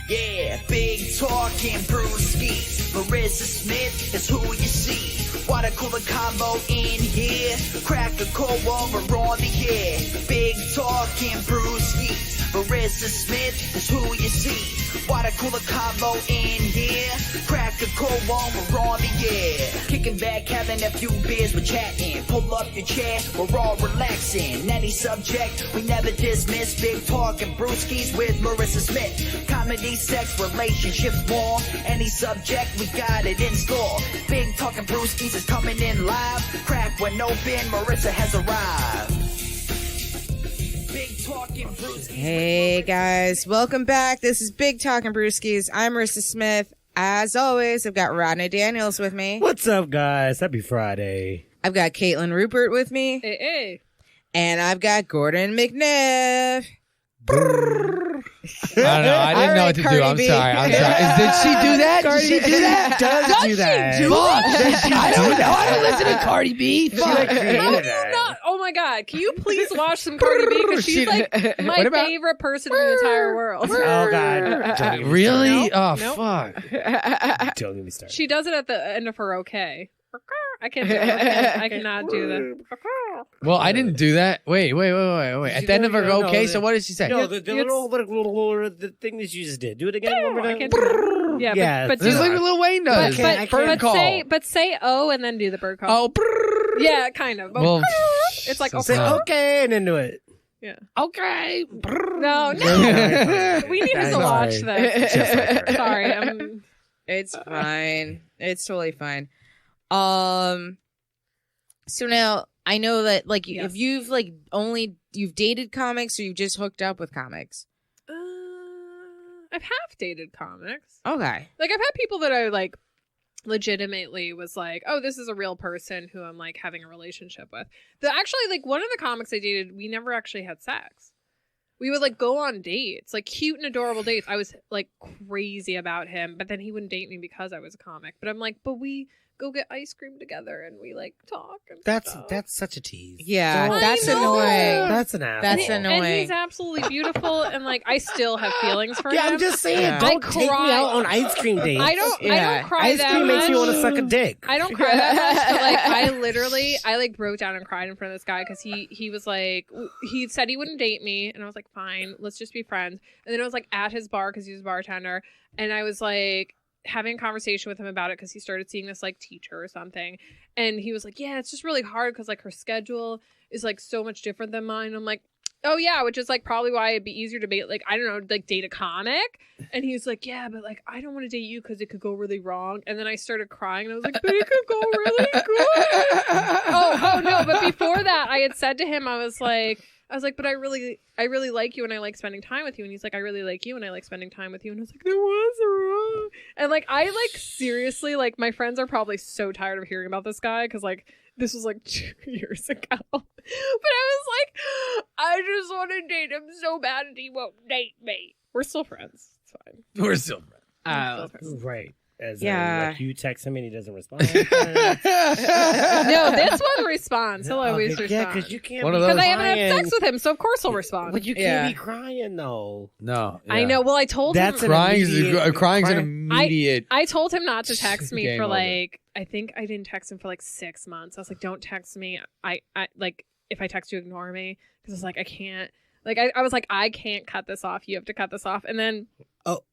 Yeah, big talking brewskis. Marissa Smith is who you see. Water cooler combo in here. Crack a cold one, we're on the air. Big talking brewskis. Marissa Smith is who you see. Water cooler combo in here. Crack a cold one, we're on the air. Kicking back, having a few beers, we're chatting. Pull up your chair, we're all relaxing. Any subject, we never dismiss. Big talking brewskis with Marissa Smith. Comedy, sex, relationships, more. Any subject, we got it in store. Big talking brewskis is coming in live. Crack when open, Marissa has arrived. Big talking brewskis. Hey guys, welcome back. This is Big Talking Brewskis. I'm Marissa Smith. As always, I've got Rodney Daniels with me. What's up, guys? Happy Friday. I've got Caitlin Rupert with me. Hey. And I've got Gordon McNiff. I don't know. I didn't know what to do. I'm sorry. Did she do that? Did she do that? Does do that. Fuck. I don't know. I don't listen to Cardi B. Fuck. How do you not? Oh my God. Can you please watch some Cardi B? Because she's like my favorite person in the entire world. Oh, God. Really? Nope. Oh, fuck. Don't get me started. She does it at the end of her okay. I can't do it. I cannot do that. Well, I didn't do that. Wait. At the end of her okay, so what did she say? No, the thing that you just did. Do it again one more I time. can't do it. Yeah, but This is do like it. what Lil Wayne does. But say oh and then do the bird call. Oh, Yeah, kind of. Well, it's like Say okay and then do it. Yeah. okay. No. We need to watch this. Sorry. It's fine. It's totally fine. So now I know that Yes. if you've you've dated comics or you've just hooked up with comics. I've half dated comics. Okay. Like I've had people that I like legitimately was like, oh, this is a real person who I'm like having a relationship with. Actually, like one of the comics I dated, we never actually had sex. We would like go on dates, like cute and adorable dates. I was like crazy about him, but then he wouldn't date me because I was a comic. But I'm like, but we go get ice cream together and we like talk and stuff. That's such a tease. Yeah, I that's know. annoying. That's an ass. That's And annoying. he's absolutely beautiful, and like I still have feelings for Yeah, him. I'm just saying, Yeah. don't I take me cry. out on ice cream dates. I don't cry Ice that cream much. makes you want to suck a dick. I don't cry that much, but like I like broke down and cried in front of this guy because he was like, he said he wouldn't date me, and I was like, fine, let's just be friends. And then I was like at his bar because he was a bartender, and I was like having a conversation with him about it because he started seeing this like teacher or something, and he was like, yeah, it's just really hard because like her schedule is like so much different than mine. I'm like, oh yeah, which is like probably why it'd be easier to date, like, I don't know, like date a comic. And he's like, yeah, but like I don't want to date you because it could go really wrong. And then I started crying and I was like, but it could go really good. oh no, but before that I had said to him, I was like, but I really like you and I like spending time with you. And he's like, I really like you and I like spending time with you. And I was like, there was a wrong. And like I like seriously, like my friends are probably so tired of hearing about this guy because like this was like 2 years ago. But I was like, I just want to date him so bad and he won't date me. We're still friends. It's fine. We're still friends. We're still friends. Right. As Yeah. like you text him and he doesn't respond. No, this one responds. He'll always Yeah, respond. because you can't. One of be those- Because I haven't had crying. sex with him, so of course he'll respond. But you can't Yeah. be crying though. No. I know. Well, I told That's him. an Crying's immediate- an immediate. I told him not to text me Game for over. like, I think I didn't text him for like 6 months. I was like, don't text me. I like, if I text you, ignore me. Because I was like, I can't. Like, I was like, I can't cut this off. You have to cut this off. And then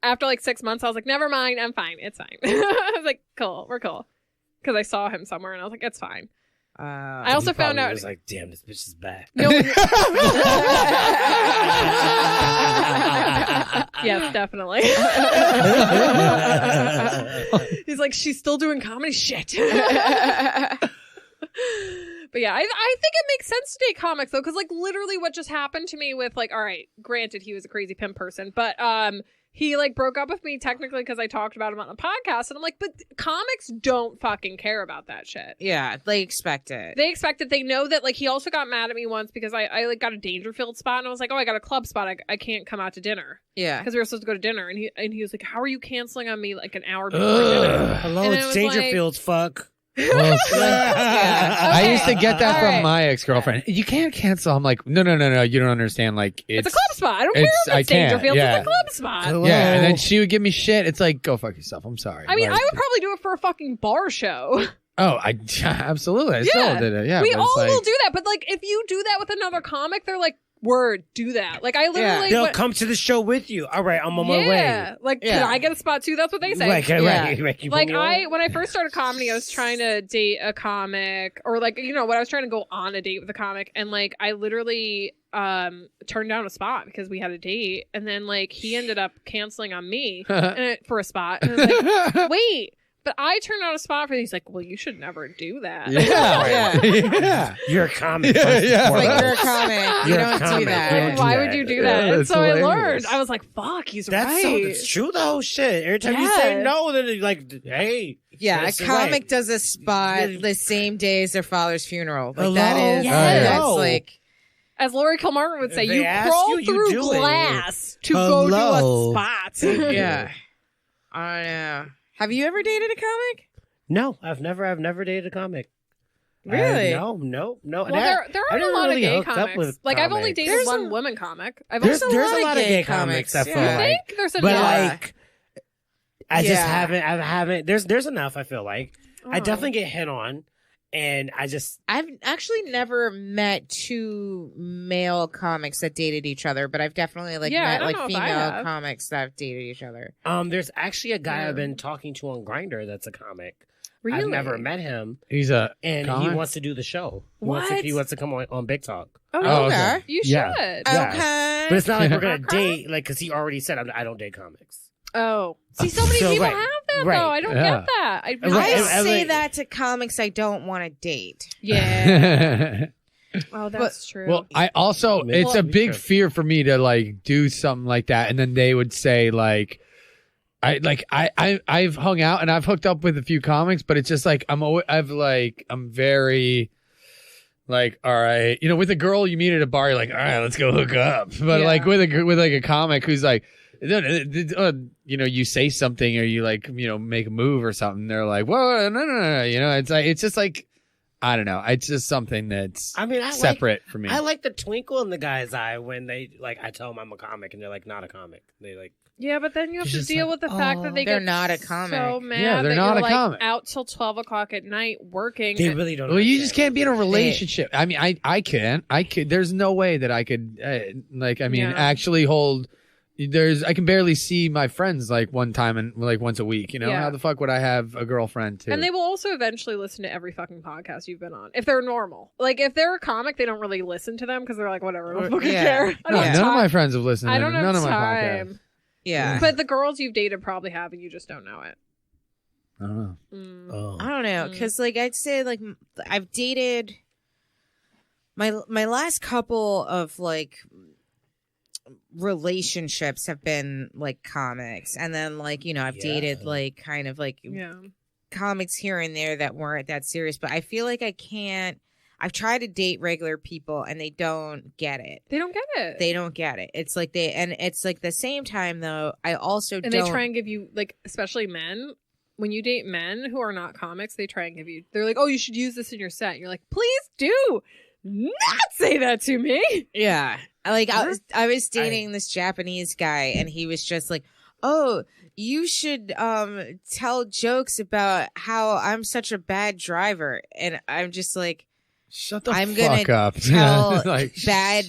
after like 6 months, I was like, never mind. I'm fine. It's fine. I was like, cool. We're cool. Because I saw him somewhere and I was like, it's fine. I also found out. I was like, damn, this bitch is back. No. Yes, definitely. He's like, she's still doing comedy shit. But yeah, I think it makes sense to date comics though, because like literally what just happened to me with like, all right, granted he was a crazy pimp person, but he like broke up with me technically because I talked about him on the podcast, and I'm like, but comics don't fucking care about that shit. Yeah, they expect it. They expect it. They know that. Like, he also got mad at me once because I like got a Dangerfield spot, and I was like, oh, I got a club spot. I can't come out to dinner Yeah. because we were supposed to go to dinner, and he was like, how are you canceling on me like an hour before dinner? Hello, And I it's was Dangerfield's fuck. Well, Yeah. I I used to get that All from right. my ex-girlfriend. You can't cancel. I'm like, no, you don't understand. Like, It's a club spot. I don't care if I it's can't, Dangerfield. yeah. It's a club spot. Hello. Yeah, and then she would give me shit. It's like, go fuck yourself. I'm sorry. I mean, Like, I would probably do it for a fucking bar show. Oh, absolutely. I still did it. Yeah, we but all it's like, will do that. But like, if you do that with another comic, they're like, "Word, do that." Like, I literally, They'll went- come to the show with you. All right, I'm on my yeah, way. like, Yeah. can I get a spot too? That's what they say. Right, Yeah. right. You put Like me on. when I first started comedy, I was trying to date a comic, or like when I was trying to go on a date with a comic, and like I literally turned down a spot because we had a date, and then like he ended up canceling on me for a spot, and I was like, wait. But I turned out a spot for. He's like, well, you should never do that. yeah, yeah. You're a comic. Yeah, first and yeah. Like, foremost. you're a comic. You You're a don't do comic. that. You Like, don't do why that. would you do Yeah, that? And that's so I hilarious. learned. I was like, fuck, he's That's right. it's true though. Shit. Every time you Yeah. say no, then it's like, hey. Yeah, a That's comic right. does a spot the same day as their father's funeral. Like Hello? that is, Yes. that's Hello? like, As Lori Kilmartin would say, If they you ask crawl you, you through do it. glass to go do Hello? a spot. yeah. I don't know. Have you ever dated a comic? No, I've never dated a comic. Really? No. Well, And there I aren't a never lot really of gay hooked up comics. with Like I've only comics. dated There's one a- woman comic. I've There's also, a a lot lot of of gay gay comics. I comics, feel yeah. like, think there's but enough. like, I just Yeah. haven't. There's enough. I feel like I Oh. definitely get hit on, and I just I've actually never met two male comics that dated each other, but I've definitely like Yeah, I met don't like know if I female have. comics that have dated each other. there's actually a guy Yeah. I've been talking to on Grindr that's a comic. Really? I've never met him, He's a and comic? he wants to do the show. What? He wants to come on Big Talk. Oh, Oh, okay. okay. you should. Yeah. Oh. Yeah. Okay. But it's not like we're gonna Okay. date, like, because he already said I don't date comics. Oh, see, so many So, people right, have that right. though. I don't Yeah. get that. I Right, I and- and, say like- that to comics I don't want to date. Yeah. Oh, that's true. Well, I also, Well, it's a me big too. fear for me to like do something like that, and then they would say like, I've hung out and I've hooked up with a few comics, but it's just like I'm very like, all right, with a girl you meet at a bar, you're like, all right, let's go hook up. But Yeah. like with a comic who's like, you say something or you like, make a move or something, they're like, whoa, no, it's just like, I don't know, it's just something that's I mean, separate for me. I like the twinkle in the guy's eye when they like. I tell them I'm a comic, and they're like, not a comic. They like. yeah, but then you have It's to just deal like, with the fact that they they're get not a comic. so mad Yeah, they're that not you're a like comic. out till 12 o'clock at night working. They really don't. Well, you understand. just can't be in a relationship. I mean, I can't. There's no way that I could, Yeah. actually hold. I can barely see my friends like one time and like once a week. Yeah. How the fuck would I have a girlfriend too? And they will also eventually listen to every fucking podcast you've been on. If they're normal. Like, if they're a comic, they don't really listen to them because they're like, whatever, I don't fucking Yeah. care. I no, don't none have of time. my friends have listened. I to don't none have of my time. podcasts. Yeah. But the girls you've dated probably have, and you just don't know it. I don't know. Mm. Oh. I don't know, because like I'd say like I've dated my last couple of like relationships have been like comics, and then like I've dated Yeah. like kind of like Yeah. comics here and there that weren't that serious, but I feel like I can't. I've tried to date regular people and they don't get it. They don't get it. They don't get it. It's like it's like the same time though. I also and don't. they try and give you, like, especially men. When you date men who are not comics, they try and give you, they're like, oh, you should use this in your set. And you're like, please do not say that to me. Yeah. I was dating this Japanese guy and he was just like, "Oh, you should tell jokes about how I'm such a bad driver." And I'm just like, Shut the I'm fuck gonna up. tell like, bad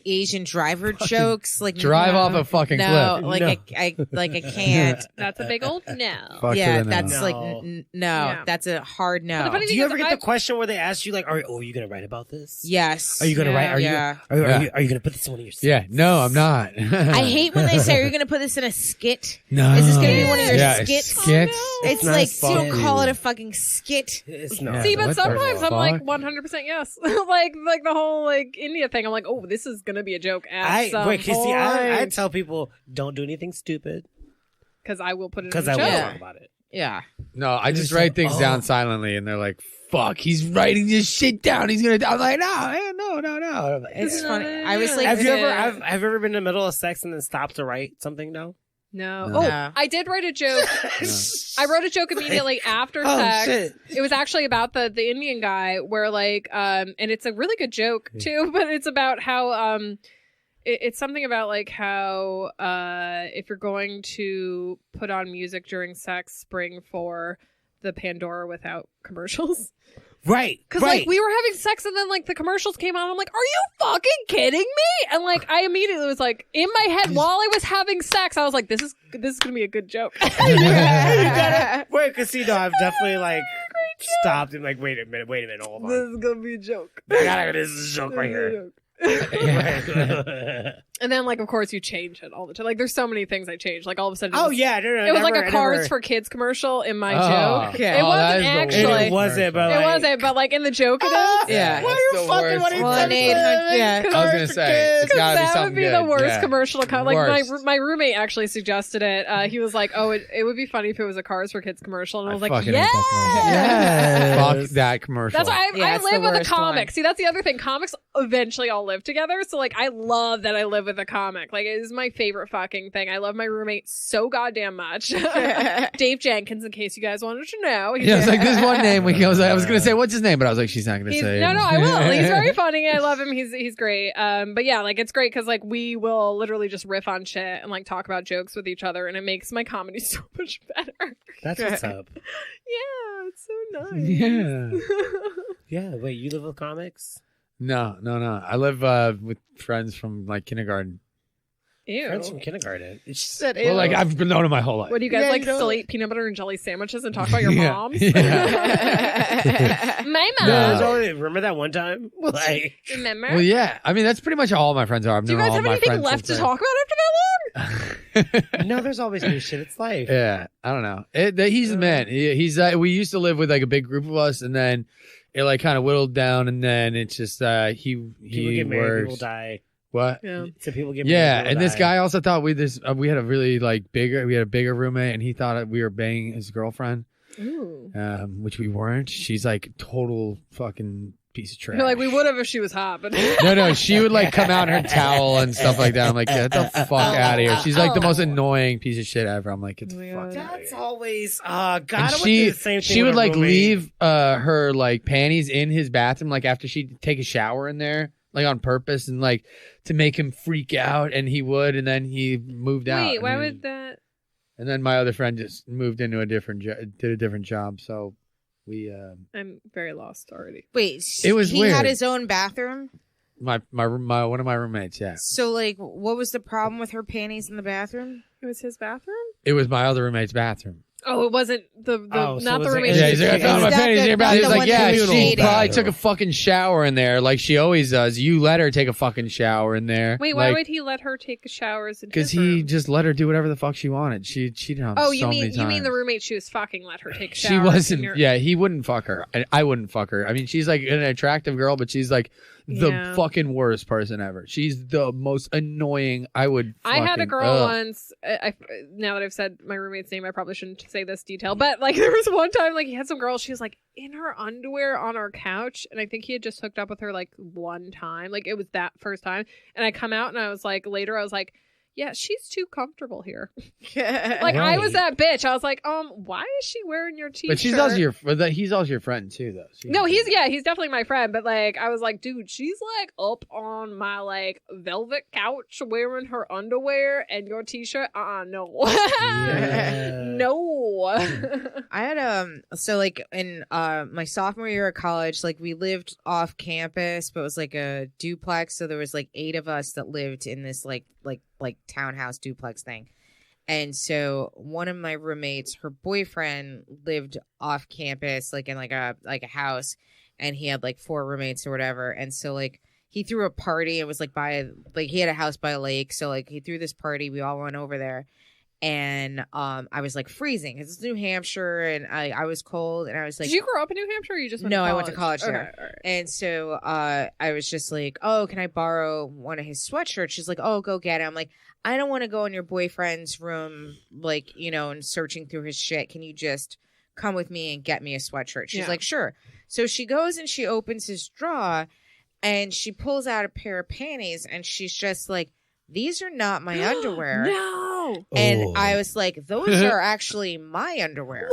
Asian driver jokes like drive no, off a fucking no, cliff. like No. I can't. That's a big old no. Fuck Yeah, to the no. that's like No. no, Yeah. that's a hard no. But the funny Do thing you is, ever get the I've- question where they ask you like, are you gonna write about this? Yes. Are you gonna write? Are Yeah. you? Yeah. Are you gonna put this one in your? Yeah, no, I'm not. I hate when they say, "Are you going to put this in a skit?" No. Is this gonna be one of your yeah, skits? Skits? Oh, no. It's not like, funny. don't call it a fucking skit. It's not. Yeah. See, but What the sometimes I'm like fuck? 100% yes. like the whole like India thing. I'm like, oh, this is gonna be a joke at some Wait, see, I point. tell people don't do anything stupid Because I will put it in because the I show. will Yeah. talk about it. Yeah. No, I It's just like, write things down oh. silently, and they're like, "Fuck, he's writing this shit down. He's gonna." I'm like, no. I'm like, It's No, funny. no, I was no. like, Have you Yeah. ever? Have you ever been in the middle of sex and then stopped to write something? No. No. No. Oh, No. I did write a joke. I wrote a joke immediately after Oh, sex. shit. It was actually about the Indian guy where like and it's a really good joke too, but it's about how it's something about like how if you're going to put on music during sex, spring for the Pandora without commercials. Right. Because right. like we were having sex and then like the commercials came on. I'm like, are you fucking kidding me? And like I immediately was like in my head while I was having sex, I was like, this is gonna be a good joke. You gotta, wait, because I've definitely like stopped and like, wait a minute, hold on. is gonna be a joke. This is a joke right here. And then like of course you change it all the time. Like there's so many things I changed. Like all of a sudden Oh yeah, no, it was like never- a Cars never- for Kids commercial in my Oh. joke. Okay. It Oh, that is wasn't the actually. worst It wasn't, but It like, wasn't, but like in the joke it is. Yeah. Why That's are you the fucking? worst. What are you 1-800 yeah. I was gonna say it's gotta be That something would be good. the worst Yeah. commercial to come. Like Worst. my roommate actually suggested it. He was like, "Oh, it would be funny if it was a Cars for Kids commercial," and I was like, fucking hate "Yeah." that commercial. Fuck that commercial. That's why Yeah, I it's live the with a worst comic. one. See, that's the other thing. Comics eventually all live together. So, like, I love that I live with a comic. Like, it is my favorite fucking thing. I love my roommate so goddamn much. Dave Jenkins, in case you guys wanted to know. Yeah, it's like this one name. I was gonna say what's his name, but I was like, she's not gonna say. No, I will. He's very funny. I love him. He's great. But yeah, like it's great because like we will literally just riff on shit and like talk about jokes with each other, and it makes my comedy so much better. That's what's up. Yeah, it's so nice. Yeah. Yeah. Wait, you live with comics? No. I live with friends from like kindergarten. Friends Ew. from kindergarten. She said, Well, like I've been known it my whole life. What do you guys Yeah, like? you know- Still eat peanut butter and jelly sandwiches and talk about your Yeah. moms? Yeah. My mom. No. Remember that one time? Like, Remember? Well, yeah. I mean, that's pretty much all my friends are. I've Do you known guys all have my anything friends left to since talk about after that long? no, there's always new shit. It's life. Yeah, I don't know. He's the man. He's we used to live with like a big group of us, and then it like kind of whittled down, and then it's just People he get married, people works. die. What? Yeah. So people get Yeah, married, and people this die. guy also thought we had a really like we had a bigger roommate, and he thought we were banging his girlfriend, Ooh. which we weren't. She's like total fucking piece of trash. You're like, we would have if she was hot, but No, she would like come out in her towel and stuff like that. I'm like, get the fuck out of here. She's like the most annoying piece of shit ever. I'm like, get the Oh my fuck God. out of That's here. always God. And I went through the same thing she with would a like roommate. leave her like panties in his bathroom like after she'd take a shower in there like on purpose and like to make him freak out, and he would, and then he moved out. wait, and why he- would that? And then my other friend just moved into a different did a different job, so we I'm very lost already. Wait, It was he weird. had his own bathroom. my one of my roommates, yeah. So, like, what was the problem with her panties in the bathroom? It was his bathroom? It was my other roommate's bathroom. Oh, it wasn't the Oh, so not was the it- roommate. Yeah, he's like, I found my Is that panties in the- your bathroom. He's the like, one yeah, that you she dated? probably took a fucking shower in there, like she always does. You let her take a fucking shower in there. Wait, why would he let her take showers in Because his he room? just let her do whatever the fuck she wanted. She cheated on him Oh, so you many mean times. you mean the roommate she was fucking let her take showers? She wasn't. in your- Yeah, he wouldn't fuck her. I wouldn't fuck her. I mean, she's like an attractive girl, but she's like the Yeah. fucking worst person ever. She's the most annoying. I had I had a girl once. Now that I've said my roommate's name, I probably shouldn't say this detail, but like there was one time, like he had some girl. She was like in her underwear on our couch, and I think he had just hooked up with her like one time. Like it was that first time, and I come out and I was like, later, I was like, yeah, she's too comfortable here. Like I was that bitch. I was like, why is she wearing your t-shirt? But she's also he's also your friend too, though. No, he's definitely my friend, but like I was like, dude, she's like up on my like velvet couch wearing her underwear and your t-shirt. No. Yeah. No. I had so like in my sophomore year of college, like we lived off campus, but it was like a duplex, so there was like 8 of us that lived in this like townhouse duplex thing. And so one of my roommates, her boyfriend lived off campus, like in like a house, and he had like 4 roommates or whatever. And so like he threw a party. It was like he had a house by a lake, so like he threw this party. We all went over there, and I was like freezing because it's New Hampshire, and I was cold, and I was like, Did you grow up in New Hampshire or you just went No, to I college? went to college there. Okay, all right. And so I was just like, oh, can I borrow one of his sweatshirts? She's like, oh, go get it. I'm like, I don't want to go in your boyfriend's room, like, you know, and searching through his shit. Can you just come with me and get me a sweatshirt? She's Yeah. like, sure. So she goes and she opens his drawer and she pulls out a pair of panties and she's just like, these are not my underwear. No. No. And I was like, those are actually my underwear.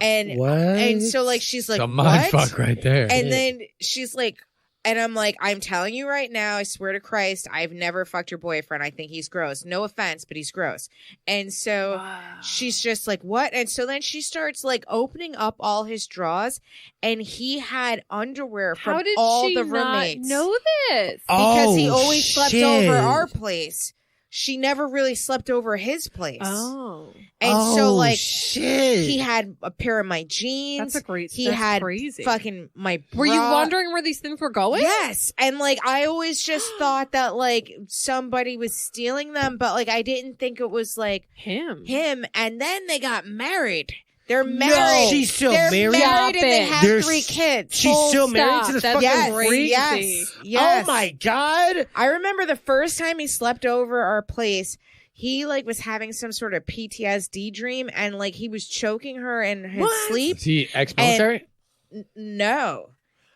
And What? and so like she's like, a mind what? fuck right there. And then she's like, and I'm like, I'm telling you right now, I swear to Christ, I've never fucked your boyfriend. I think he's gross. No offense, but he's gross. And so she's just like, what? And so then she starts like opening up all his drawers, and he had underwear from How did all she the not roommates. know this? Because he Oh, always slept shit. over our place. She never really slept over his place. Oh, And so like shit. he had a pair of my jeans. that's a great. He that's had crazy. fucking my Were you bra. wondering where these things were going? Yes. And like I always just thought that like somebody was stealing them, but like I didn't think it was like Him. him. And then they got married. They're married. She's still They're married? married and they Stop have it. 3 kids. She's Full still married stop. to this That's fucking yes, freak? yes, yes. Oh my god. I remember the first time he slept over our place, he like was having some sort of PTSD dream, and like he was choking her in his sleep. Is he ex-military? No.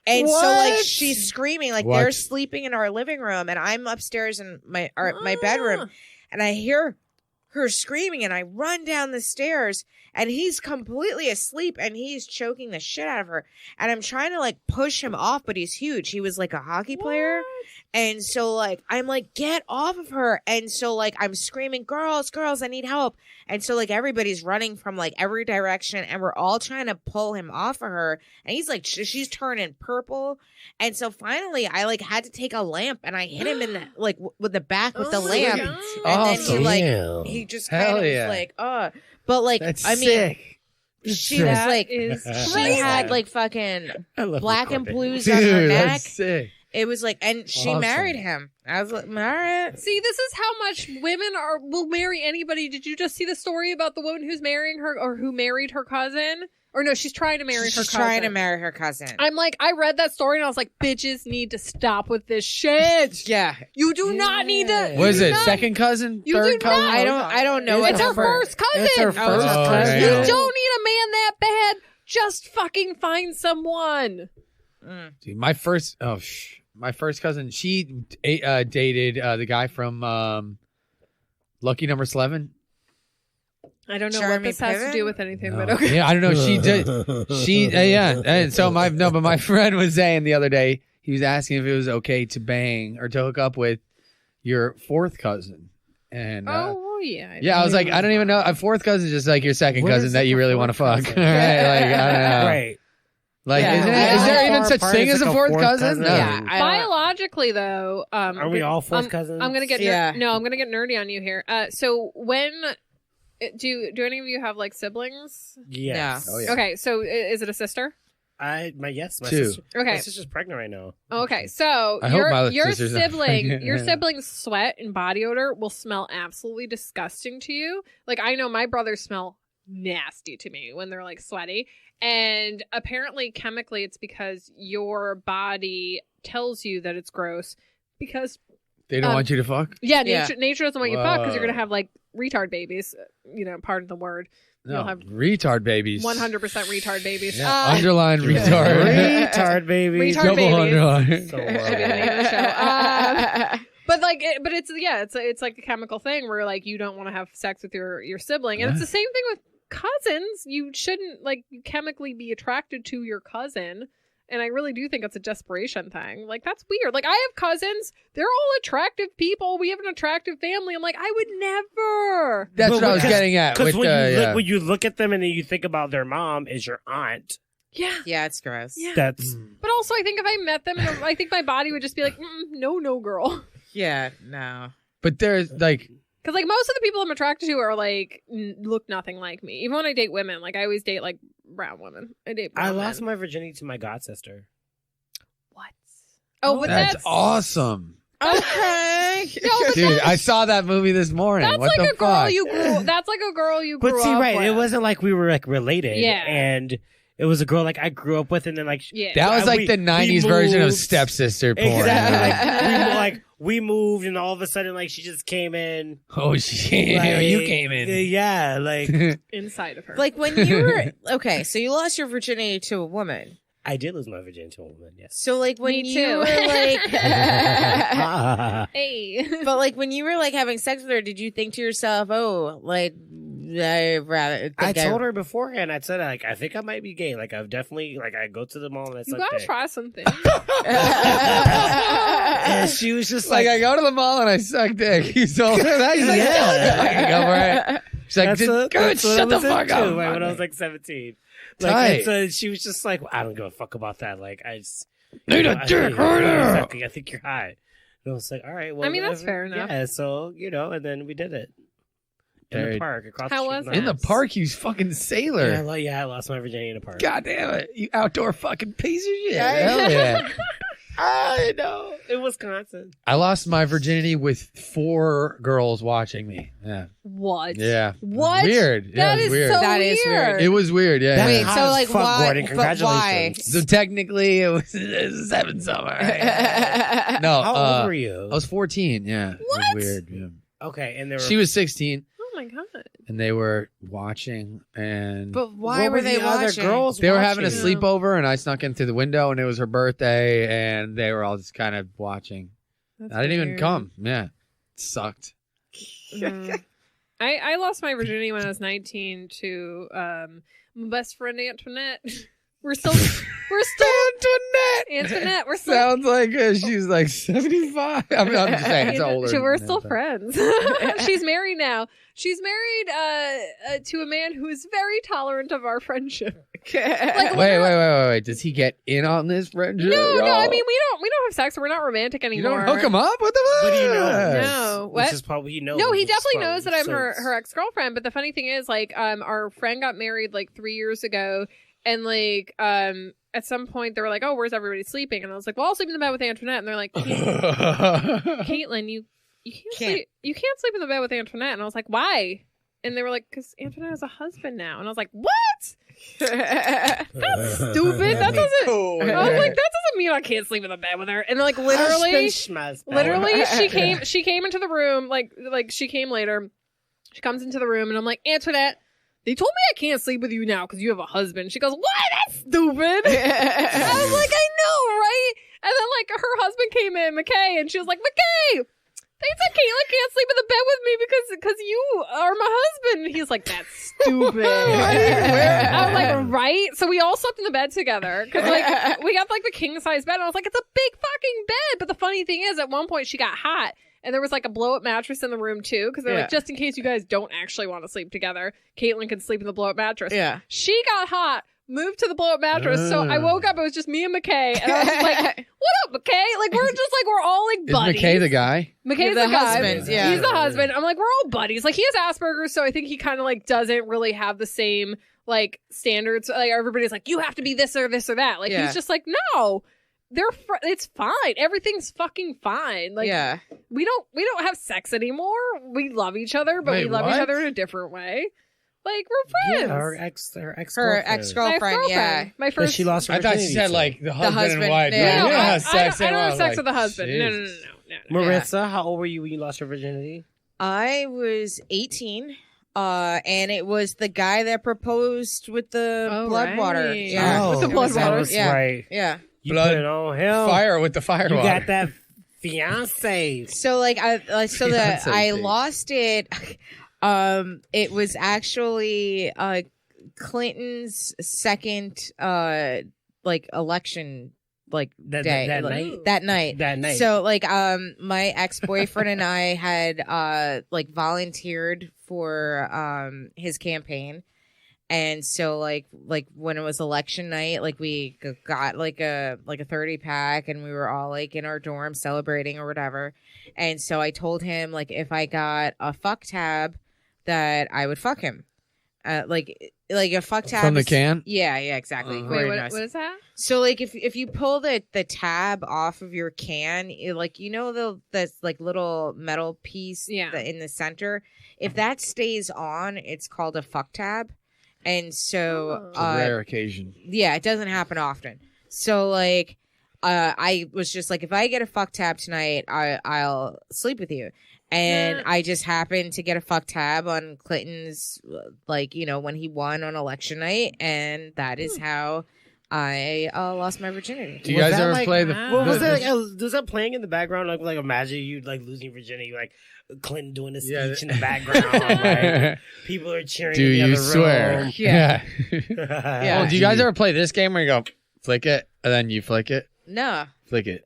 And so like What? she's screaming, like What? they're sleeping in our living room, and I'm upstairs in my bedroom, and I hear her screaming, and I run down the stairs, and he's completely asleep, and he's choking the shit out of her, and I'm trying to like push him off, but he's huge. He was like a hockey player, and so like I'm like, get off of her, and so like I'm screaming, girls, I need help, and so like everybody's running from like every direction, and we're all trying to pull him off of her, and he's like she's turning purple, and so finally I like had to take a lamp, and I hit him in the like with the back with the Oh my lamp, God. and then Awesome. he like Damn. he just Hell kind of yeah. was like, but like That's I mean sick. she was That like is she crazy. had like fucking I love black and recording. blues on her Dude, neck. that's sick. It was like, and she Awesome. married him. I was like, all right. See, this is how much women will marry anybody. Did you just see the story about the woman who's marrying her, or who married her cousin? Or no, she's trying to marry her She's cousin. trying to marry her cousin. I'm like, I read that story and I was like, bitches need to stop with this shit. Yeah, You do not need to. What is you it? do not- Second cousin? You Third do cousin? not- I don't know. It's what It's her number. first cousin. It's her Oh, first it's her cousin. cousin. You Yeah. don't need a man that bad. Just fucking find someone. Dude, my first cousin, she dated the guy from Lucky Number 11. I don't know Jeremy what this has to Piven? do with anything, No. but okay. Yeah, I don't know. She did. She yeah. And so but my friend was saying the other day, he was asking if it was okay to bang or to hook up with your fourth cousin. And Oh yeah. yeah, I was like, I don't even know. A fourth cousin is just like your second What cousin is that like you a really want to fourth fuck. cousin? Right? Like I don't know. Right. Like Yeah. is Yeah. there even Far such apart thing is as a like fourth cousin? No. Yeah, I don't- Biologically, though, Are we all fourth cousins? I'm gonna get Yeah. no. I'm gonna get nerdy on you here. So when do any of you have like siblings? Yes. Oh, yeah. Okay, so is it a sister? My Two. sister. Okay, My sister's pregnant right now. okay. So I hope my your sister's not sibling, pregnant. your sibling's sweat and body odor will smell absolutely disgusting to you. Like I know my brothers smell nasty to me when they're like sweaty, and apparently chemically it's because your body tells you that it's gross because They don't want you to fuck? yeah, Yeah. nature doesn't want you to fuck because you're Whoa. gonna have like retard babies. Pardon the word. No. You'll have retard babies. 100% retard babies. Yeah, underline retard. Retard baby. Retard Double babies. underline. So Should be the name of the show. But like, it's like a chemical thing where like you don't want to have sex with your sibling, and it's the same thing with cousins. You shouldn't like chemically be attracted to your cousin. And I really do think it's a desperation thing. Like, that's weird. Like, I have cousins. They're all attractive people. We have an attractive family. I'm like, I would never. That's But what I was because- getting at. Because With when you look at them and then you think about their mom is your aunt, Yeah. yeah, it's gross. Yeah. that's But also, I think if I met them, I think my body would just be like, no, girl. Yeah, no. But there's like, Because like most of the people I'm attracted to are like look nothing like me. Even when I date women, like I always date like brown women. I date. I Brown lost men. my virginity to my god sister. What? Oh, but that's awesome. Okay. No, but Dude, I saw that movie this morning. that's What like the a girl fuck? you grew. That's like a girl you grew But see, up right, with. it wasn't like we were like related. Yeah. And it was a girl like I grew up with, and then like Yeah. That was like we- the we 90s version of moved. stepsister porn. Exactly. We moved, and all of a sudden, like she just came in. Oh, shit. Like, You came in. Yeah, like inside of her. Like when you were okay, so you lost your virginity to a woman. I did lose my virginity to a woman. Yes. So like when Me you too. were like, Hey. but like when you were like having sex with her, did you think to yourself, oh, like I rather? I told her beforehand. I said like I think I might be gay. Like I've definitely like I go to the mall and I You suck gotta dick. try something. And she was just Like like, I go to the mall and I suck dick. You told her that? He's like, Yeah. fucking go for it. She's like, good, that's what I shut the was fuck into, up. like, when I was like 17. Like, Tight. and so she was just like, I don't give a fuck about that. Like, I just. Need a dick right now. I think you're high. And I was like, all right, well. I mean, that's whatever. fair enough. Yeah, so, and then we did it. In the Dude. park, across How the was street. it? In the park, you fucking sailor. Yeah, I lost my virginity in the park. God damn it. You outdoor fucking piece of shit. Yeah. Hell yeah. I know. In Wisconsin. I lost my virginity with 4 girls watching me. Yeah. What? Yeah. What? Weird. Yeah, That it was is weird. so That is weird. It was weird, yeah. That's Wait, hot so as like fuck, why? Gordon. But why? Congratulations. So technically, it was 7 summer. No, How old were you? I was 14, yeah. It What? was weird, yeah. Okay, and there were. She was 16, Oh my god. and they were watching, and But why what were they the other watching? girls they were having a watching? sleepover, and I snuck in through the window, and it was her birthday, and they were all just kind of watching. That's I didn't even weird. come. Yeah. It sucked. Mm. I lost my virginity when I was 19 to my best friend Antoinette. We're still Antoinette. We're still Sounds like she's like 75. I mean, I'm just saying, it's older. We're than still that. friends. She's married now. She's married to a man who is very tolerant of our friendship. Like, Wait. Does he get in on this friendship? No, y'all? I mean we don't have sex. So we're not romantic you anymore. don't hook him up? What the fuck? What do you know? No. Which What? is probably he knows. No, he which is definitely probably- knows that I'm so her ex girlfriend. But the funny thing is, like, our friend got married like 3 years ago, and like, at some point they were like, "Oh, where's everybody sleeping?" And I was like, "Well, I'll sleep in the bed with Antoinette." And they're like, "Caitlin, you can't sleep in the bed with Antoinette." And I was like, "Why?" And they were like, "Because Antoinette has a husband now." And I was like, "What? That's stupid. That doesn't." I was like, "That doesn't mean I can't sleep in the bed with her." And like, literally. Literally, she came into the room, like she came later. She comes into the room and I'm like, Antoinette, they told me I can't sleep with you now because you have a husband. She goes, what? That's stupid. I was like, I know, right? And then like her husband came in, McKay, and she was like, McKay, they said Caitlin can't sleep in the bed with me because you are my husband. And he's like, that's stupid. I was like, right? So we all slept in the bed together because like we got like the king size bed. And I was like, it's a big fucking bed. But the funny thing is, at one point she got hot. And there was like a blow up mattress in the room too, because they're like, just in case you guys don't actually want to sleep together, Caitlin can sleep in the blow up mattress. Yeah. She got hot, moved to the blow up mattress. So I woke up, it was just me and McKay. And I was just like, what up, McKay? Like, we're all like Is buddies. McKay the guy? McKay's The the guy. husband, yeah. He's the husband. I'm like, we're all buddies. Like, he has Asperger's, so I think he kind of like doesn't really have the same like standards. Like, everybody's like, you have to be this or this or that. Like, he's just like, no. It's fine. Everything's fucking fine. Like, yeah. we don't have sex anymore. We love each other, but Wait, we love what? each other in a different way. Like, we're friends. Yeah, her ex Her girlfriend. My ex-girlfriend, yeah. My That first. she lost her I thought you virginity said to. like the husband, husband, and wife. yeah. No, You don't I have sex don't anymore. have I was sex like, with the husband. No. Jesus. Marissa, how old were you when you lost your virginity? I was 18. And it was the guy that proposed with the Oh, blood water. right. Yeah. With the It blood was that water. was Yeah. right. Yeah. You Blood, put it on him. Fire with the fire You water. got that fiance. So like I Beyonce I thing. lost it. It was actually Clinton's second like election like That day that like, night. that night. That night. So like my ex-boyfriend and I had like volunteered for his campaign. And so like when it was election night, like we got like a 30 pack and we were all like in our dorm celebrating or whatever. And so I told him like if I got a fuck tab that I would fuck him. Like a fuck tab From the is- can? Yeah, exactly. Uh-huh. Very Wait, nice. what is that? So like if you pull the tab off of your can, like you know the like little metal piece in the center, if that stays on, it's called a fuck tab. And so It's a rare occasion. yeah, it doesn't happen often. So like I was just like if I get a fuck tab tonight, I'll sleep with you. And I just happened to get a fuck tab on Clinton's like, you know, when he won on election night, and that is how I lost my virginity. Do you Was guys that ever like- play the? Wow. Well, was the- that was that playing in the background? Like imagine you like losing virginity, like Clinton doing a speech Yeah. in the background. Like, people are cheering. Do in the you other swear? room. Yeah. Yeah. Oh, do you guys ever play this game where you go flick it and then you flick it, No. flick it?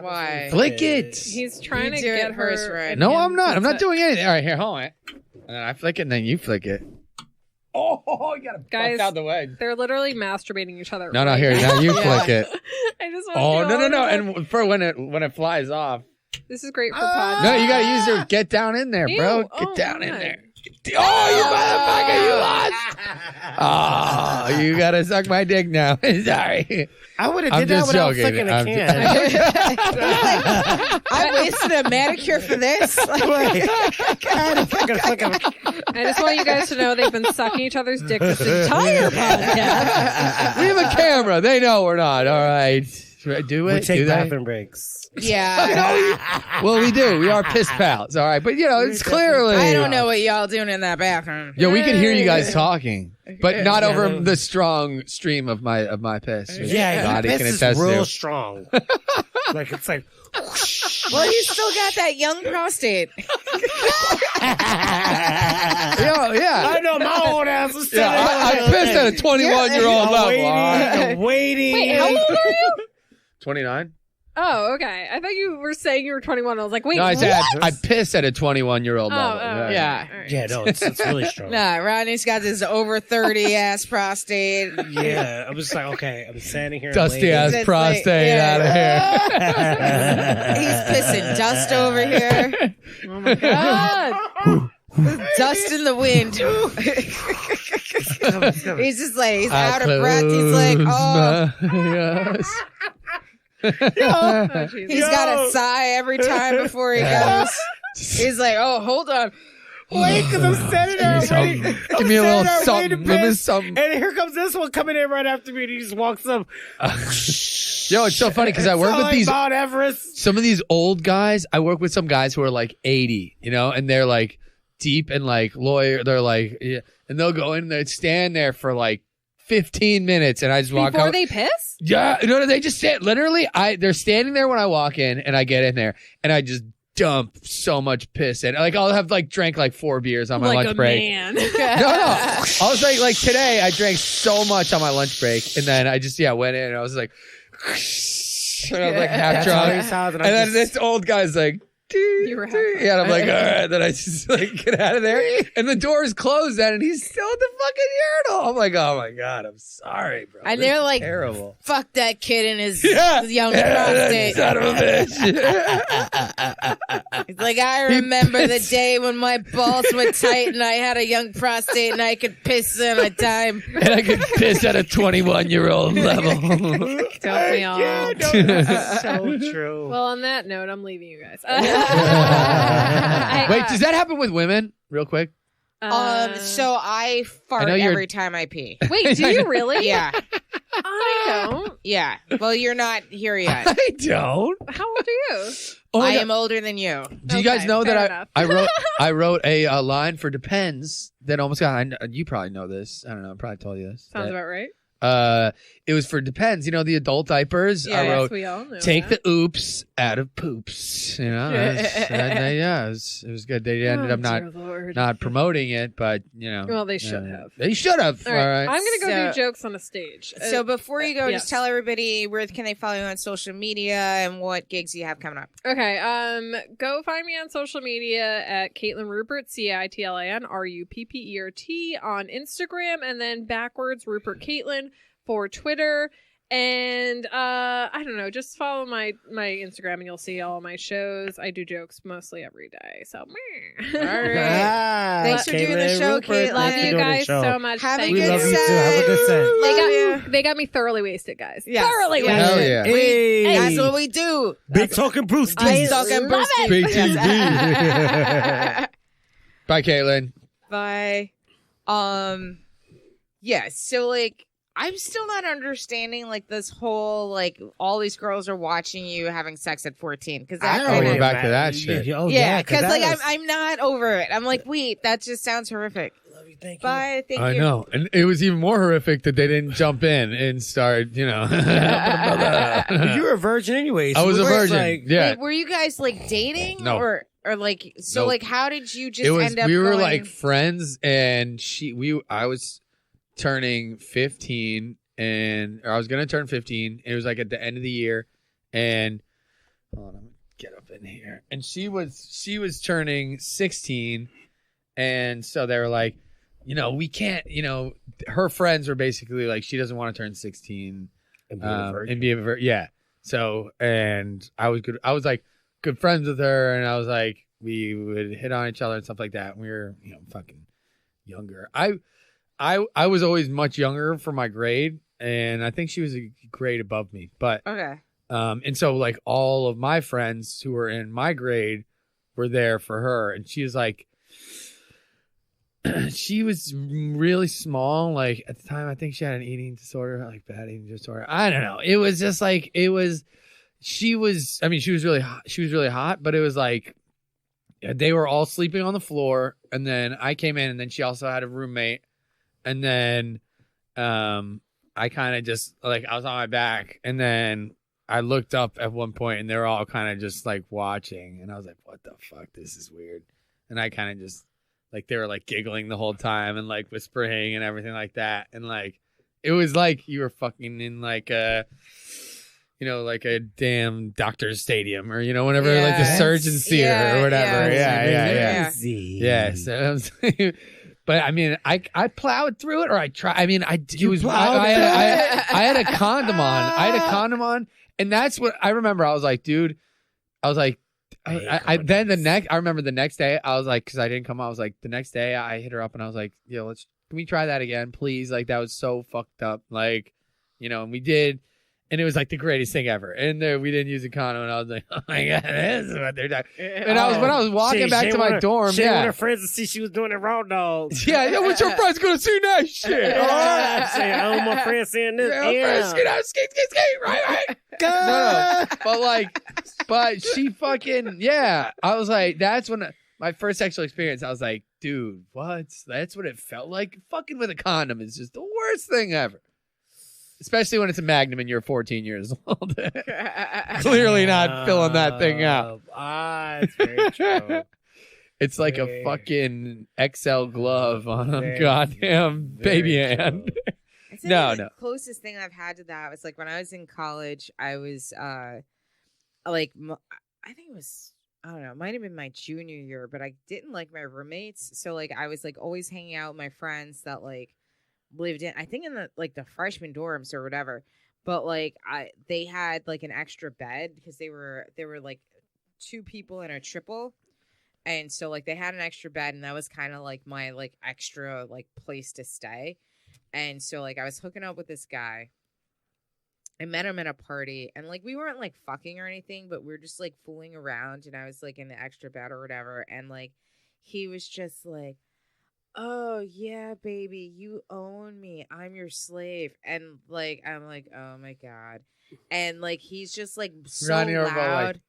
Why? Flick it. He's trying You to do it get her. first, right? No, and I'm not. I'm not that's it. doing anything. All right, here, hold on. And then I flick it, and then you flick it. Oh, you gotta Guys, bust out the way. They're literally masturbating each other. No, right here, now. now you Yeah. flick it. I just want Oh, to no, do no, all no. of it. And for when it flies off. This is great for pod. No, you gotta use your get down in there, bro. Ew. Get Oh, down in God. there. Oh, you motherfucker, you lost. Oh, you gotta suck my dick now. Sorry. I would have I'm did that just without joking. flicking a I'm can. I wasted a manicure for this. Wait. I I just want you guys to know they've been sucking each other's dick this entire podcast. We have a camera. They know we're not. All right. Do it. We take Do they? bathroom breaks. Yeah. Well, we do. We are piss pals. All right. But, it's clearly. I don't know what y'all doing in that bathroom. Yo, we can hear you guys talking, but not Yeah. over the strong stream of my piss. which Yeah, Lottie this can is attest real to. strong. Like it's like. Well, you still got that young prostate. Yeah. I know my old ass was Yeah, I pissed at a 21-year-old level. waiting, all right. waiting. Wait, how old are you? 29? Oh, okay. I thought you were saying you were 21. I was like, wait, No, I said what? I pissed at a 21-year-old Oh, level. Yeah. All right. Yeah, no, it's really strong. Nah, Rodney's got this over 30 ass prostate. Yeah, I was like, okay, I'm standing here. Dusty waiting. ass It's prostate like, yeah. out of here. He's pissing dust over here. Oh my god. Dust in the wind. He's just like, he's out of breath. He's like, oh. Yes. Oh, Jesus. He's got a sigh every time before he goes. He's like, oh, hold on. Wait, because I'm standing there Give me waiting. something. I'm Give me a little standing there something. waiting to Give me piss, something. And here comes this one coming in right after me, and he just walks up. Yo, it's so funny because I work Sound with like these Mount Everest. some of these old guys. I work with some guys who are like 80, and they're like deep and like lawyer. They're like, yeah, and they'll go in there, stand there for like 15 minutes, and I just walk Before out. they piss? Yeah, no, they just stand. Literally, they're standing there when I walk in, and I get in there, and I just dump so much piss in. Like I'll have like drank like 4 beers on my Like lunch a break. man. No. I was like today I drank so much on my lunch break, and then I just went in, and I was like, and I was like half That's how drunk, he sounds, and then just- this old guy's like. You were half drunk. Yeah, and I'm like, all right. Then I just like get out of there, and the door's closed. Then, and he's still at the fucking urinal. I'm like, oh my god, I'm sorry, bro. And This they're is like, terrible. fuck that kid and his Yeah, young yeah, prostate. son of a bitch. It's like, I remember the day when my balls were tight and I had a young prostate and I could piss on a dime. And I could piss at a 21-year-old level. Don't we all? Yeah, no, that's so true. Well, on that note, I'm leaving you guys. Wait, does that happen with women? Real quick. So I fart know you're- every time I pee. Wait, do you really? Yeah. I don't. Yeah. Well, you're not here yet. I don't. How old are you? Oh my I God. am older than you. Do you guys Okay, know fair that enough. I wrote a line for Depends that almost got. You probably know this. I don't know. I probably told you this. Sounds that, about right. It was for Depends. The adult diapers. Yeah, I Yes, wrote we all know take that. the oops out of poops. It was good. They ended Oh, up dear Lord. not promoting it, but Well, they should have. They should have. All right. All right. I'm gonna go So- do jokes on a stage. So before you go, yes. just tell everybody where can they follow you on social media and what gigs you have coming up. Okay, go find me on social media at Caitlin Rupert, CAITLIN RUPPERT on Instagram, and then backwards Rupert Caitlin for Twitter. And I don't know, just follow my Instagram and you'll see all my shows. I do jokes mostly every day. So All right. Ah, Thanks for doing the Caitlin show, Rupert, Caitlin. love thanks for you doing the guys show. so much. Have a Thank We good love you set. too. Have a good set. They got me thoroughly wasted, guys. Yes. Thoroughly Yes. wasted. Hell yeah. Hey, That's what we do. Big talking Bruce. Big talking love Bruce. BTB. Bye, Caitlin. Bye. Yeah, so like I'm still not understanding like this whole like all these girls are watching you having sex at 14 because that Oh, kind we're of back to that shit. Oh, yeah, 'cause because like that was- I'm not over it. I'm like, wait, that just sounds horrific. love you. Thank you. Bye. Thank I you. know. And it was even more horrific that they didn't jump in and start, You were a virgin anyway. I was a virgin. Like, yeah. Wait, were you guys like dating? No. Or like so Nope. like how did you just It was end up we were going- like friends, and I was turning 15, or I was gonna turn 15. It was like at the end of the year, and hold on, I'm gonna get up in here. And she was turning 16, and so they were like, we can't. Her friends were basically like, she doesn't want to turn 16 and being a virgin. and be a yeah. So, and I was good. I was like good friends with her, and I was like, we would hit on each other and stuff like that. And we were, fucking younger. I was always much younger for my grade, and I think she was a grade above me. But Okay. and so like all of my friends who were in my grade were there for her, and she was like, she was really small. Like at the time, I think she had an eating disorder, like bad eating disorder. I don't know. It was just like she was. I mean, she was really hot. She was really hot, but it was like they were all sleeping on the floor, and then I came in, and then she also had a roommate, and then I kind of just like I was on my back, and then I looked up at one point, and they were all kind of just like watching, and I was like, "What the fuck? This is weird." And I kind of just like they were like giggling the whole time and like whispering and everything like that, and like it was like you were fucking in like a. Like a damn doctor's stadium, or whenever like the Yes. surgeon's theater Yeah, or whatever. yeah. Yeah. So I'm saying, but I mean, I plowed through it, or I tried. I mean, You was plowed I through had a condom on. I had a condom on, and that's what I remember. I was like, dude, I was like, I remember the next day, I was like, because I didn't come out. I was like, the next day, I hit her up, and I was like, yo, can we try that again, please? Like that was so fucked up. Like, and we did. And it was like the greatest thing ever. And we didn't use a condom, and I was like, "Oh my god, this is what they're doing." And when I was walking back to my dorm, She with her friends to see she was doing it wrong, dog. yeah, what's your friends gonna see that shit? Oh, my friend saying this. Skate, right. No, but she fucking I was like, that's when my first sexual experience. I was like, dude, what? That's what it felt like. Fucking with a condom is just the worst thing ever. Especially when it's a Magnum and you're 14 years old. Clearly not filling that thing out. It's very true. It's like a fucking XL glove on a goddamn baby hand. I think the closest thing I've had to that was like when I was in college. I was like, I think it was, I don't know, it might have been my junior year, but I didn't like my roommates. So like I was like always hanging out with my friends that like lived in, I think in the freshman dorms or whatever. But like they had like an extra bed because they were like two people in a triple. And so like they had an extra bed, and that was kind of like my like extra like place to stay. And so like I was hooking up with this guy. I met him at a party, and like we weren't like fucking or anything, but we were just like fooling around, and I was like in the extra bed or whatever, and like he was just like, "Oh yeah, baby, you own me. I'm your slave." And like I'm like, "Oh my god." And like he's just like so Ronnie Orville, loud.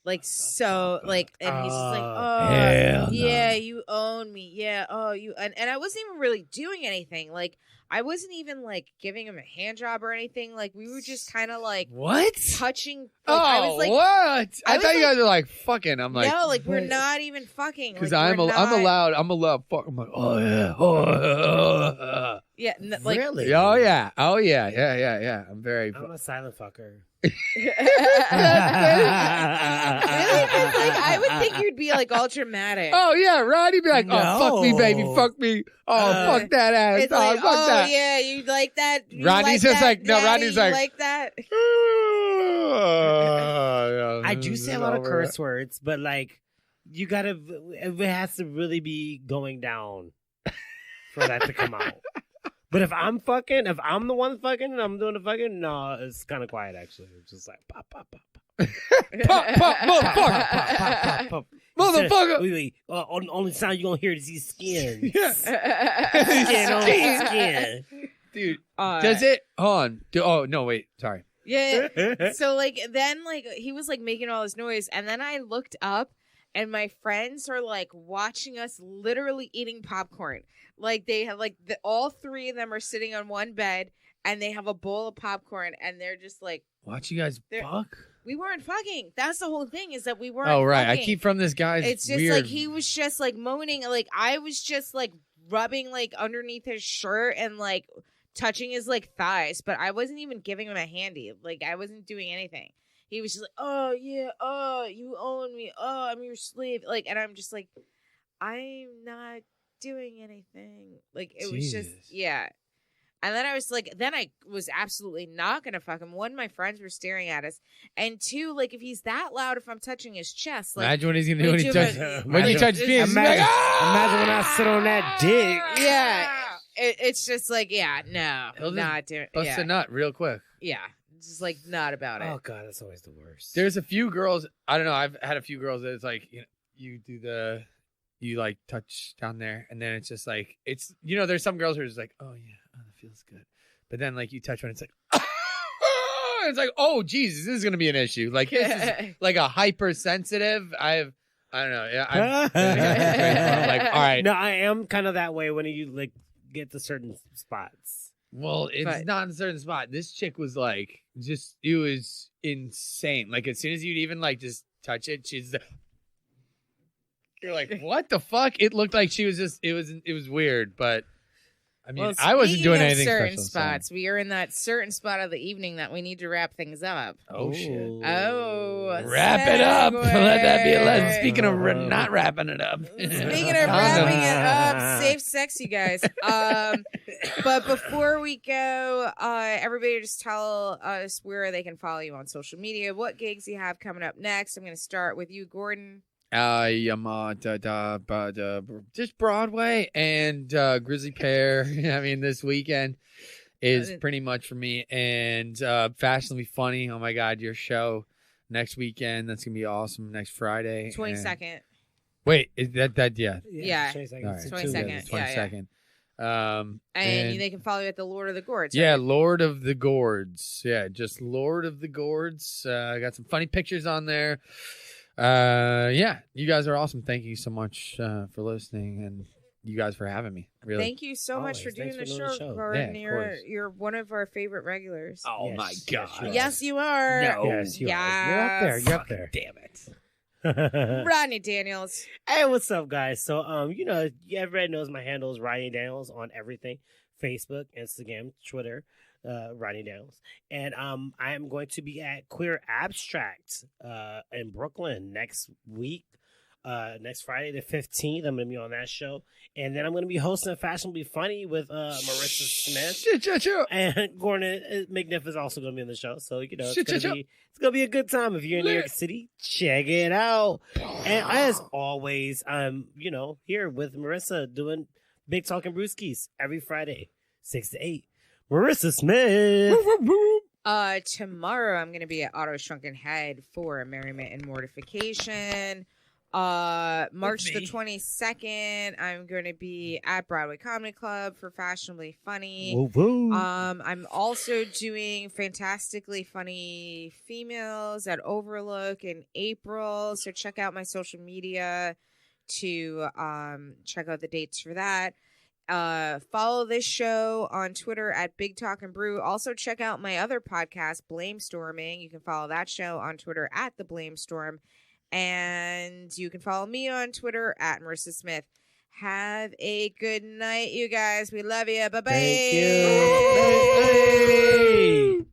Like so like, and he's just like, "Oh hell yeah, no. you own me. Yeah, oh you," and I wasn't even really doing anything. Like I wasn't even like giving him a hand job or anything. Like we were just kind of like What? touching. Like, I was like, what? I I was thought you like- guys were like fucking. I'm like, no, like we're not even fucking. because like, I'm we're not- I'm allowed. Fuck. I'm like, oh yeah, Yeah, like Really? oh yeah, yeah. I'm very. I'm a silent fucker. really? 'Cause, like I would think you'd be like all dramatic. Oh yeah, Ronnie'd be like, "Oh fuck me, baby, No. fuck me. Oh fuck that ass. It's Oh like, fuck oh that." yeah, you like that. You Rodney's like just that, like- no, Daddy? Rodney's You like- like that. I do say a lot of curse words, but like, you gotta. It has to really be going down for that to come out. But if I'm the one fucking, and I'm doing the fucking, no, it's kind of quiet actually. It's just like pop, pop, pop, pop, Pop, pop, motherfucker, pop, pop, pop, pop. motherfucker. Wait. Only sound you gonna hear is these skins. Yeah. Skin on skin. Dude, does it? Hold on. Oh no, wait. Sorry. Yeah. So like then like he was like making all this noise, and then I looked up, and my friends are like watching us literally eating popcorn. Like they have like all three of them are sitting on one bed and they have a bowl of popcorn and they're just like, Watch you guys They're- fuck. we weren't fucking. That's the whole thing, is that we weren't Oh right, I fucking. keep from this guy's. It's just weird. like he was just like moaning, like I was just like rubbing like underneath his shirt and like touching his like thighs, but I wasn't even giving him a handy. Like I wasn't doing anything. He was just like, "Oh yeah, oh you own me, oh I'm your slave," like, and I'm just like, I'm not doing anything. Like it was just Jesus. yeah. And then I was like, then I was absolutely not gonna fuck him. One, my friends were staring at us, and two, like if he's that loud, if I'm touching his chest, like Imagine what he's gonna do when he would touches. you- When he Imagine- touches penis, he's like, Imagine, "Ah!" imagine when I sit on that dick. yeah, it's just like yeah, no, He'll just not doing. Bust Yeah, a nut real quick. yeah, just like not about it. Oh god, that's always the worst. There's a few girls. I don't know. I've had a few girls that it's like you like touch down there, and then it's just like it's there's some girls who are just like, oh yeah, oh, that feels good, but then like you touch one, it's like it's like, oh Jesus, this is gonna be an issue. Like this is like a hypersensitive. I don't know. Yeah, I'm like, all right. No, I am kind of that way when you like get to certain spots. Well, it's But- not in a certain spot. This chick was like, it was insane. Like as soon as you'd even like just touch it, you're like, what the fuck? It looked like she was just, it was weird, but I mean, Well, I wasn't speaking doing of anything certain special. so- spots. We are in that certain spot of the evening that we need to wrap things up. Oh shit. Oh, Wrap it up. segue. Let that be a lesson. Speaking of not wrapping it up. Speaking of wrapping it up, safe sex, you guys. But before we go, everybody just tell us where they can follow you on social media, what gigs you have coming up next. I'm going to start with you, Gordon. I am just Broadway and Grizzly Pear. I mean, this weekend is pretty much for me. And Fashionably Funny. Oh my God, your show next weekend. That's gonna be awesome. Next Friday. 22nd. Wait, is that yeah? Yeah. 22nd. All right. 22nd. Yeah, yeah. 22nd. And they can follow you at the Lord of the Gourds. Yeah, right? Lord of the Gourds. Yeah, just Lord of the Gourds. I got some funny pictures on there. Yeah, you guys are awesome. Thank you so much for listening, and you guys for having me. Really. Thank you so much for Always. doing the Thanks for show, doing the show. Gordon. Yeah, of course. You're one of our favorite regulars. Oh Yes, my yes, God. you are. Yes, you are. No. Yes, you are. You're up there. You're up there. Damn it. Rodney Daniels. Hey, what's up, guys? So, everybody knows my handle is Rodney Daniels on everything: Facebook, Instagram, Twitter, Rodney Daniels. And I am going to be at Queer Abstract in Brooklyn next week. Next Friday the 15th, I'm going to be on that show. And then I'm going to be hosting Fashionably Funny with Marissa Smith. And Gordon McNiff is also going to be on the show. So, it's going to be a good time. If you're in New York City, check it out. And as always, I'm, here with Marissa doing Big Talking Brewskis every Friday, 6 to 8. Marissa Smith. Tomorrow I'm going to be at Auto Shrunken Head for Merriment and Mortification. March the 22nd, I'm going to be at Broadway Comedy Club for Fashionably Funny. Woo, woo. I'm also doing Fantastically Funny Females at Overlook in April. So check out my social media to check out the dates for that. Follow this show on Twitter at Big Talk and Brew. Also check out my other podcast, Blame Storming. You can follow that show on Twitter at The Blame Storm. And you can follow me on Twitter at Marissa Smith. Have a good night, you guys. We love you. Bye-bye. Thank you. Hey.